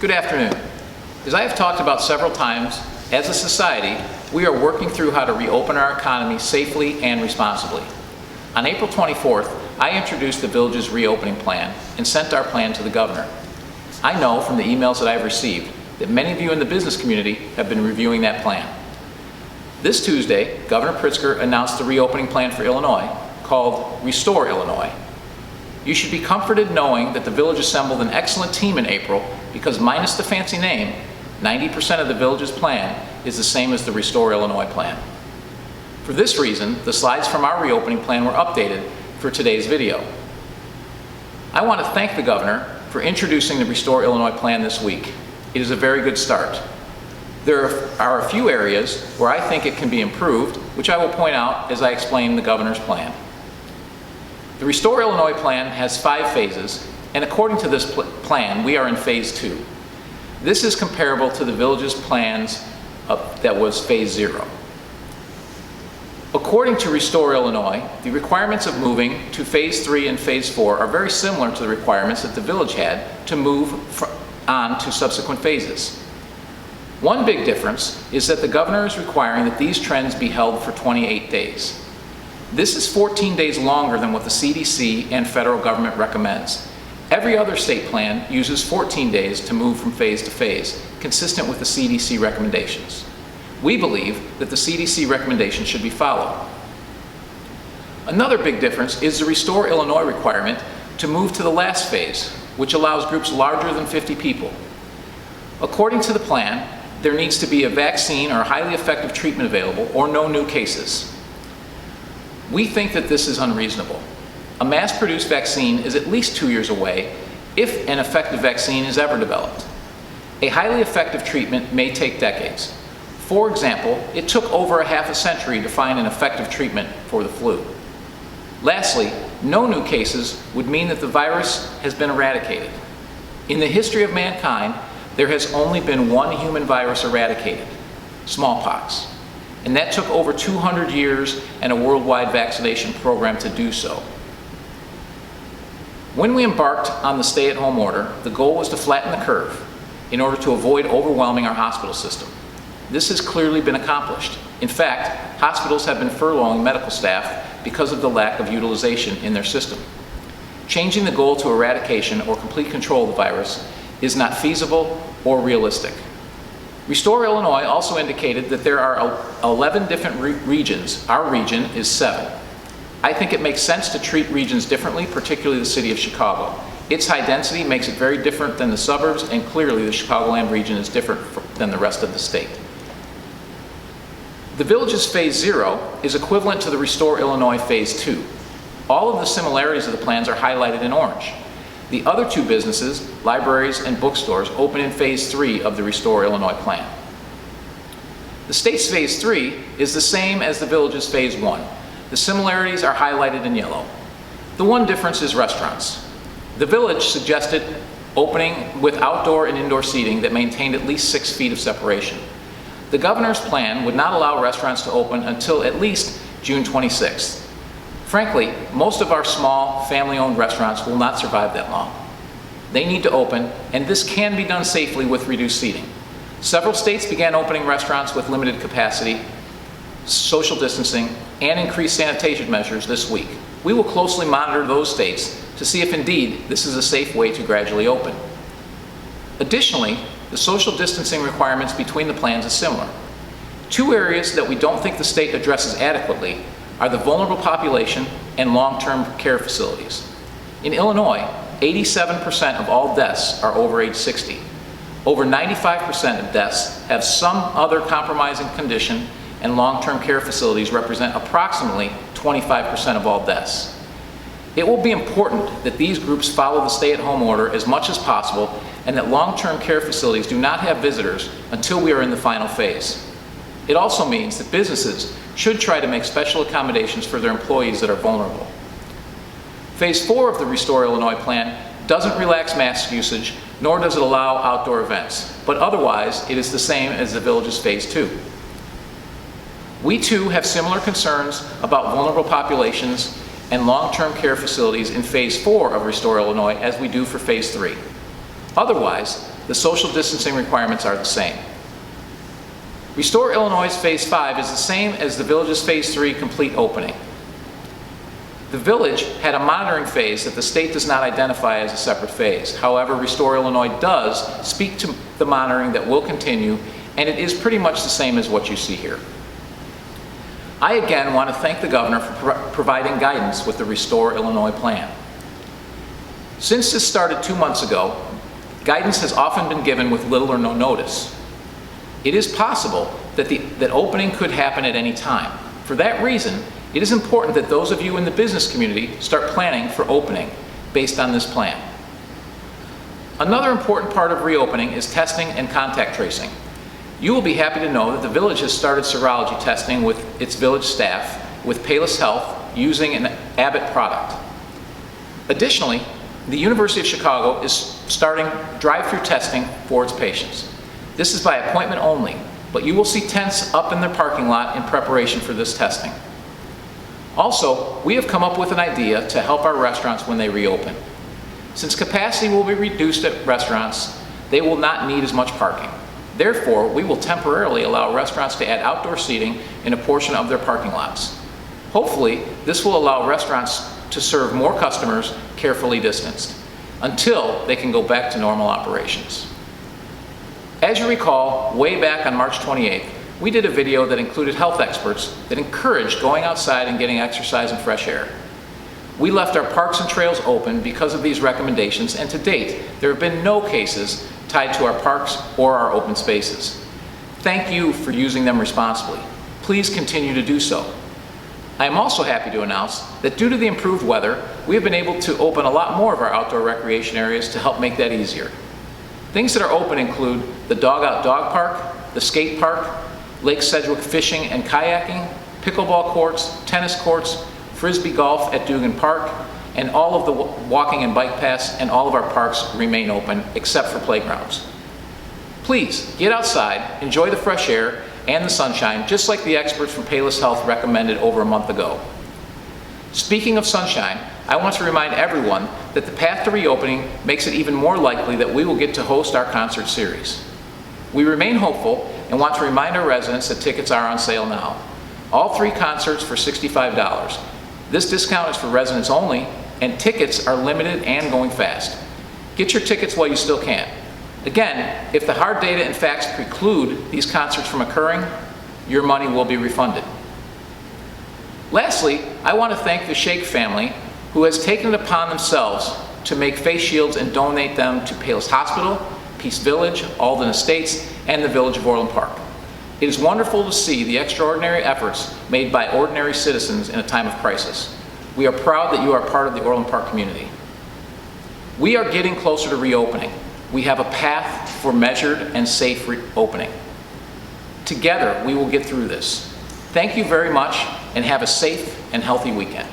Good afternoon. As I have talked about several times, as a society, we are working through how to reopen our economy safely and responsibly. On April 24th, I introduced the village's reopening plan and sent our plan to the governor. I know from the emails that I've received that many of you in the business community have been reviewing that plan. This Tuesday, Governor Pritzker announced the reopening plan for Illinois, called Restore Illinois. You should be comforted knowing that the village assembled an excellent team in April because minus the fancy name, 90% of the village's plan is the same as the Restore Illinois plan. For this reason, the slides from our reopening plan were updated for today's video. I want to thank the governor for introducing the Restore Illinois plan this week. It is a very good start. There are a few areas where I think it can be improved, which I will point out as I explain the governor's plan. The Restore Illinois plan has 5 phases, and according to this plan, we are in phase 2. This is comparable to the village's plans that was phase 0. According to Restore Illinois, the requirements of moving to phase 3 and phase 4 are very similar to the requirements that the village had to move on to subsequent phases. One big difference is that the governor is requiring that these trends be held for 28 days. This is 14 days longer than what the CDC and federal government recommends. Every other state plan uses 14 days to move from phase to phase, consistent with the CDC recommendations. We believe that the CDC recommendation should be followed. Another big difference is the Restore Illinois requirement to move to the last phase, which allows groups larger than 50 people. According to the plan, there needs to be a vaccine or a highly effective treatment available or no new cases. We think that this is unreasonable. A mass-produced vaccine is at least 2 years away if an effective vaccine is ever developed. A highly effective treatment may take decades. For example, it took over a half a century to find an effective treatment for the flu. Lastly, no new cases would mean that the virus has been eradicated. In the history of mankind, there has only been one human virus eradicated, smallpox. And that took over 200 years and a worldwide vaccination program to do so. When we embarked on the stay-at-home order, the goal was to flatten the curve in order to avoid overwhelming our hospital system. This has clearly been accomplished. In fact, hospitals have been furloughing medical staff because of the lack of utilization in their system. Changing the goal to eradication or complete control of the virus is not feasible or realistic. Restore Illinois also indicated that there are 11 different regions. Our region is 7. I think it makes sense to treat regions differently, particularly the city of Chicago. Its high density makes it very different than the suburbs, and clearly the Chicagoland region is different than the rest of the state. The village's phase 0 is equivalent to the Restore Illinois phase 2. All of the similarities of the plans are highlighted in orange. The other 2 businesses, libraries and bookstores, open in phase 3 of the Restore Illinois plan. The state's phase 3 is the same as the village's phase 1. The similarities are highlighted in yellow. The one difference is restaurants. The village suggested opening with outdoor and indoor seating that maintained at least 6 feet of separation. The governor's plan would not allow restaurants to open until at least June 26th. Frankly, most of our small, family-owned restaurants will not survive that long. They need to open, and this can be done safely with reduced seating. Several states began opening restaurants with limited capacity, social distancing, and increased sanitation measures this week. We will closely monitor those states to see if indeed this is a safe way to gradually open. Additionally, the social distancing requirements between the plans is similar. 2 areas that we don't think the state addresses adequately are the vulnerable population and long-term care facilities. In Illinois, 87% of all deaths are over age 60. Over 95% of deaths have some other compromising condition, and long-term care facilities represent approximately 25% of all deaths. It will be important that these groups follow the stay-at-home order as much as possible, and that long-term care facilities do not have visitors until we are in the final phase. It also means that businesses should try to make special accommodations for their employees that are vulnerable. Phase 4 of the Restore Illinois plan doesn't relax mask usage, nor does it allow outdoor events, but otherwise it is the same as the village's phase 2. We too have similar concerns about vulnerable populations and long-term care facilities in phase 4 of Restore Illinois as we do for phase 3. Otherwise, The social distancing requirements are the same. Restore Illinois' Phase 5 is the same as the Village's Phase 3 complete opening. The Village had a monitoring phase that the state does not identify as a separate phase. However, Restore Illinois does speak to the monitoring that will continue, and it is pretty much the same as what you see here. I again want to thank the Governor for providing guidance with the Restore Illinois plan. Since this started 2 months ago, guidance has often been given with little or no notice. It is possible that opening could happen at any time. For that reason, it is important that those of you in the business community start planning for opening based on this plan. Another important part of reopening is testing and contact tracing. You will be happy to know that the Village has started serology testing with its Village staff with Payless Health using an Abbott product. Additionally, the University of Chicago is starting drive-through testing for its patients. This is by appointment only, but you will see tents up in their parking lot in preparation for this testing. Also, we have come up with an idea to help our restaurants when they reopen. Since capacity will be reduced at restaurants, they will not need as much parking. Therefore, we will temporarily allow restaurants to add outdoor seating in a portion of their parking lots. Hopefully, this will allow restaurants to serve more customers carefully distanced until they can go back to normal operations. As you recall, way back on March 28th, we did a video that included health experts that encouraged going outside and getting exercise and fresh air. We left our parks and trails open because of these recommendations, and to date, there have been no cases tied to our parks or our open spaces. Thank you for using them responsibly. Please continue to do so. I am also happy to announce that due to the improved weather, we have been able to open a lot more of our outdoor recreation areas to help make that easier. Things that are open include the Dog Out Dog Park, the skate park, Lake Sedgwick fishing and kayaking, pickleball courts, tennis courts, frisbee golf at Dugan Park, and all of the walking and bike paths and all of our parks remain open except for playgrounds. Please get outside, enjoy the fresh air and the sunshine, just like the experts from Payless Health recommended over a month ago. Speaking of sunshine, I want to remind everyone that the path to reopening makes it even more likely that we will get to host our concert series. We remain hopeful and want to remind our residents that tickets are on sale now. All 3 concerts for $65. This discount is for residents only, and tickets are limited and going fast. Get your tickets while you still can. Again, if the hard data and facts preclude these concerts from occurring, your money will be refunded. Lastly, I want to thank the Shake family, who has taken it upon themselves to make face shields and donate them to Payless Hospital, Peace Village, Alden Estates, and the Village of Orland Park. It is wonderful to see the extraordinary efforts made by ordinary citizens in a time of crisis. We are proud that you are part of the Orland Park community. We are getting closer to reopening. We have a path for measured and safe reopening. Together, we will get through this. Thank you very much, and have a safe and healthy weekend.